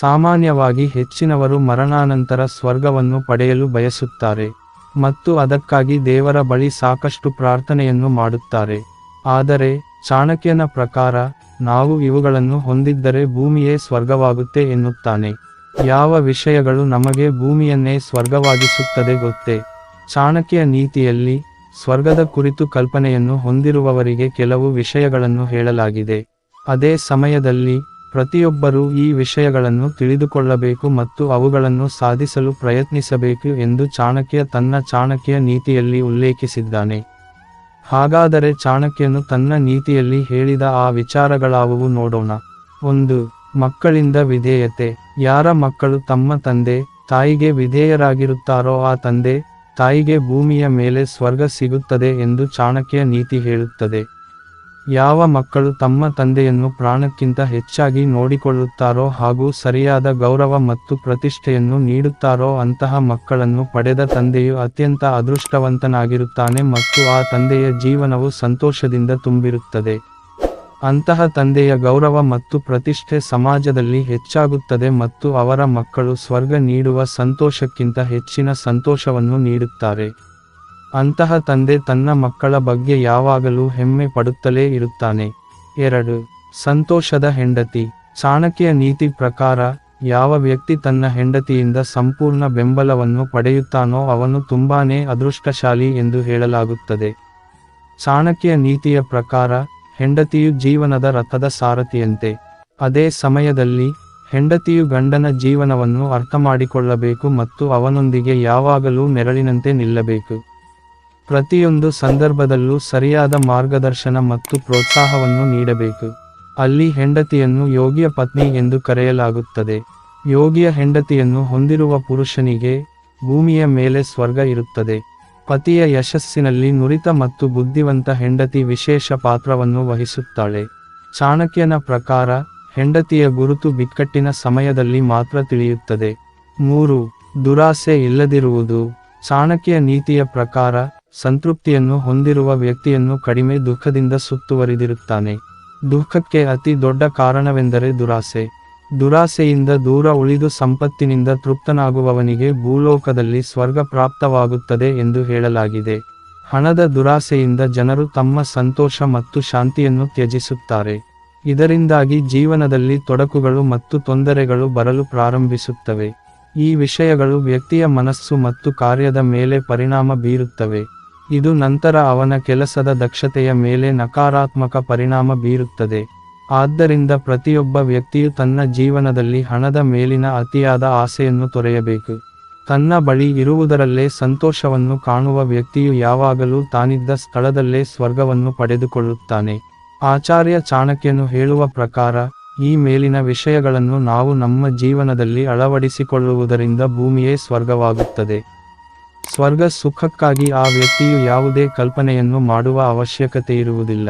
ಸಾಮಾನ್ಯವಾಗಿ ಹೆಚ್ಚಿನವರು ಮರಣಾನಂತರ ಸ್ವರ್ಗವನ್ನು ಪಡೆಯಲು ಬಯಸುತ್ತಾರೆ ಮತ್ತು ಅದಕ್ಕಾಗಿ ದೇವರ ಬಳಿ ಸಾಕಷ್ಟು ಪ್ರಾರ್ಥನೆಯನ್ನು ಮಾಡುತ್ತಾರೆ. ಆದರೆ ಚಾಣಕ್ಯನ ಪ್ರಕಾರ ನಾವು ಇವುಗಳನ್ನು ಹೊಂದಿದ್ದರೆ ಭೂಮಿಯೇ ಸ್ವರ್ಗವಾಗುತ್ತೆ ಎನ್ನುತ್ತಾನೆ. ಯಾವ ವಿಷಯಗಳು ನಮಗೆ ಭೂಮಿಯನ್ನೇ ಸ್ವರ್ಗವಾಗಿಸುತ್ತದೆ ಗೊತ್ತೇ? ಚಾಣಕ್ಯ ನೀತಿಯಲ್ಲಿ ಸ್ವರ್ಗದ ಕುರಿತು ಕಲ್ಪನೆಯನ್ನು ಹೊಂದಿರುವವರಿಗೆ ಕೆಲವು ವಿಷಯಗಳನ್ನು ಹೇಳಲಾಗಿದೆ. ಅದೇ ಸಮಯದಲ್ಲಿ ಪ್ರತಿಯೊಬ್ಬರೂ ಈ ವಿಷಯಗಳನ್ನು ತಿಳಿದುಕೊಳ್ಳಬೇಕು ಮತ್ತು ಅವುಗಳನ್ನು ಸಾಧಿಸಲು ಪ್ರಯತ್ನಿಸಬೇಕು ಎಂದು ಚಾಣಕ್ಯ ತನ್ನ ಚಾಣಕ್ಯ ನೀತಿಯಲ್ಲಿ ಉಲ್ಲೇಖಿಸಿದ್ದಾನೆ. ಹಾಗಾದರೆ ಚಾಣಕ್ಯನು ತನ್ನ ನೀತಿಯಲ್ಲಿ ಹೇಳಿದ ಆ ವಿಚಾರಗಳಾವುವು ನೋಡೋಣ. 1. ಮಕ್ಕಳಿಂದ ವಿಧೇಯತೆ. ಯಾರ ಮಕ್ಕಳು ತಮ್ಮ ತಂದೆ ತಾಯಿಗೆ ವಿಧೇಯರಾಗಿರುತ್ತಾರೋ ಆ ತಂದೆ ತಾಯಿಗೆ ಭೂಮಿಯ ಮೇಲೆ ಸ್ವರ್ಗ ಸಿಗುತ್ತದೆ ಎಂದು ಚಾಣಕ್ಯ ನೀತಿ ಹೇಳುತ್ತದೆ. ಯಾವ ಮಕ್ಕಳು ತಮ್ಮ ತಂದೆಯನ್ನು ಪ್ರಾಣಕ್ಕಿಂತ ಹೆಚ್ಚಾಗಿ ನೋಡಿಕೊಳ್ಳುತ್ತಾರೋ ಹಾಗೂ ಸರಿಯಾದ ಗೌರವ ಮತ್ತು ಪ್ರತಿಷ್ಠೆಯನ್ನು ನೀಡುತ್ತಾರೋ ಅಂತಹ ಮಕ್ಕಳನ್ನು ಪಡೆದ ತಂದೆಯು ಅತ್ಯಂತ ಅದೃಷ್ಟವಂತನಾಗಿರುತ್ತಾನೆ ಮತ್ತು ಆ ತಂದೆಯ ಜೀವನವು ಸಂತೋಷದಿಂದ ತುಂಬಿರುತ್ತದೆ. ಅಂತಹ ತಂದೆಯ ಗೌರವ ಮತ್ತು ಪ್ರತಿಷ್ಠೆ ಸಮಾಜದಲ್ಲಿ ಹೆಚ್ಚಾಗುತ್ತದೆ ಮತ್ತು ಅವರ ಮಕ್ಕಳು ಸ್ವರ್ಗ ನೀಡುವ ಸಂತೋಷಕ್ಕಿಂತ ಹೆಚ್ಚಿನ ಸಂತೋಷವನ್ನು ನೀಡುತ್ತಾರೆ. ಅಂತಹ ತಂದೆ ತನ್ನ ಮಕ್ಕಳ ಬಗ್ಗೆ ಯಾವಾಗಲೂ ಹೆಮ್ಮೆ ಪಡುತ್ತಲೇ ಇರುತ್ತಾನೆ. 2. ಸಂತೋಷದ ಹೆಂಡತಿ. ಚಾಣಕ್ಯ ನೀತಿ ಪ್ರಕಾರ ಯಾವ ವ್ಯಕ್ತಿ ತನ್ನ ಹೆಂಡತಿಯಿಂದ ಸಂಪೂರ್ಣ ಬೆಂಬಲವನ್ನು ಪಡೆಯುತ್ತಾನೋ ಅವನು ತುಂಬಾನೇ ಅದೃಷ್ಟಶಾಲಿ ಎಂದು ಹೇಳಲಾಗುತ್ತದೆ. ಚಾಣಕ್ಯ ನೀತಿಯ ಪ್ರಕಾರ ಹೆಂಡತಿಯು ಜೀವನದ ರಥದ ಸಾರಥಿಯಂತೆ. ಅದೇ ಸಮಯದಲ್ಲಿ ಹೆಂಡತಿಯು ಗಂಡನ ಜೀವನವನ್ನು ಅರ್ಥಮಾಡಿಕೊಳ್ಳಬೇಕು ಮತ್ತು ಅವನೊಂದಿಗೆ ಯಾವಾಗಲೂ ನೆರಳಿನಂತೆ ನಿಲ್ಲಬೇಕು. ಪ್ರತಿಯೊಂದು ಸಂದರ್ಭದಲ್ಲೂ ಸರಿಯಾದ ಮಾರ್ಗದರ್ಶನ ಮತ್ತು ಪ್ರೋತ್ಸಾಹವನ್ನು ನೀಡಬೇಕು. ಅಲ್ಲಿ ಹೆಂಡತಿಯನ್ನು ಯೋಗ್ಯ ಪತ್ನಿ ಎಂದು ಕರೆಯಲಾಗುತ್ತದೆ. ಯೋಗ್ಯ ಹೆಂಡತಿಯನ್ನು ಹೊಂದಿರುವ ಪುರುಷನಿಗೆ ಭೂಮಿಯ ಮೇಲೆ ಸ್ವರ್ಗ ಇರುತ್ತದೆ. ಪತಿಯ ಯಶಸ್ಸಿನಲ್ಲಿ ನುರಿತ ಮತ್ತು ಬುದ್ಧಿವಂತ ಹೆಂಡತಿ ವಿಶೇಷ ಪಾತ್ರವನ್ನು ವಹಿಸುತ್ತಾಳೆ. ಚಾಣಕ್ಯನ ಪ್ರಕಾರ ಹೆಂಡತಿಯ ಗುರುತು ಬಿಕ್ಕಟ್ಟಿನ ಸಮಯದಲ್ಲಿ ಮಾತ್ರ ತಿಳಿಯುತ್ತದೆ. 3. ದುರಾಸೆ ಇಲ್ಲದಿರುವುದು. ಚಾಣಕ್ಯ ನೀತಿಯ ಪ್ರಕಾರ ಸಂತೃಪ್ತಿಯನ್ನು ಹೊಂದಿರುವ ವ್ಯಕ್ತಿಯನ್ನು ಕಡಿಮೆ ದುಃಖದಿಂದ ಸುತ್ತುವರಿದಿರುತ್ತಾನೆ. ದುಃಖಕ್ಕೆ ಅತಿ ದೊಡ್ಡ ಕಾರಣವೆಂದರೆ ದುರಾಸೆ. ದುರಾಸೆಯಿಂದ ದೂರ ಉಳಿದು ಸಂಪತ್ತಿನಿಂದ ತೃಪ್ತನಾಗುವವನಿಗೆ ಭೂಲೋಕದಲ್ಲಿ ಸ್ವರ್ಗ ಪ್ರಾಪ್ತವಾಗುತ್ತದೆ ಎಂದು ಹೇಳಲಾಗಿದೆ. ಹಣದ ದುರಾಸೆಯಿಂದ ಜನರು ತಮ್ಮ ಸಂತೋಷ ಮತ್ತು ಶಾಂತಿಯನ್ನು ತ್ಯಜಿಸುತ್ತಾರೆ. ಇದರಿಂದಾಗಿ ಜೀವನದಲ್ಲಿ ತೊಡಕುಗಳು ಮತ್ತು ತೊಂದರೆಗಳು ಬರಲು ಪ್ರಾರಂಭಿಸುತ್ತವೆ. ಈ ವಿಷಯಗಳು ವ್ಯಕ್ತಿಯ ಮನಸ್ಸು ಮತ್ತು ಕಾರ್ಯದ ಮೇಲೆ ಪರಿಣಾಮ ಬೀರುತ್ತವೆ. ಇದು ನಂತರ ಅವನ ಕೆಲಸದ ದಕ್ಷತೆಯ ಮೇಲೆ ನಕಾರಾತ್ಮಕ ಪರಿಣಾಮ ಬೀರುತ್ತದೆ. ಆದ್ದರಿಂದ ಪ್ರತಿಯೊಬ್ಬ ವ್ಯಕ್ತಿಯು ತನ್ನ ಜೀವನದಲ್ಲಿ ಹಣದ ಮೇಲಿನ ಅತಿಯಾದ ಆಸೆಯನ್ನು ತೊರೆಯಬೇಕು. ತನ್ನ ಬಳಿ ಇರುವುದರಲ್ಲೇ ಸಂತೋಷವನ್ನು ಕಾಣುವ ವ್ಯಕ್ತಿಯು ಯಾವಾಗಲೂ ತಾನಿದ್ದ ಸ್ಥಳದಲ್ಲೇ ಸ್ವರ್ಗವನ್ನು ಪಡೆದುಕೊಳ್ಳುತ್ತಾನೆ. ಆಚಾರ್ಯ ಚಾಣಕ್ಯನು ಹೇಳುವ ಪ್ರಕಾರ ಈ ಮೇಲಿನ ವಿಷಯಗಳನ್ನು ನಾವು ನಮ್ಮ ಜೀವನದಲ್ಲಿ ಅಳವಡಿಸಿಕೊಳ್ಳುವುದರಿಂದ ಭೂಮಿಯೇ ಸ್ವರ್ಗವಾಗುತ್ತದೆ. ಸ್ವರ್ಗ ಸುಖಕ್ಕಾಗಿ ಆ ವ್ಯಕ್ತಿಯು ಯಾವುದೇ ಕಲ್ಪನೆಯನ್ನು ಮಾಡುವ ಅವಶ್ಯಕತೆಯಿರುವುದಿಲ್ಲ.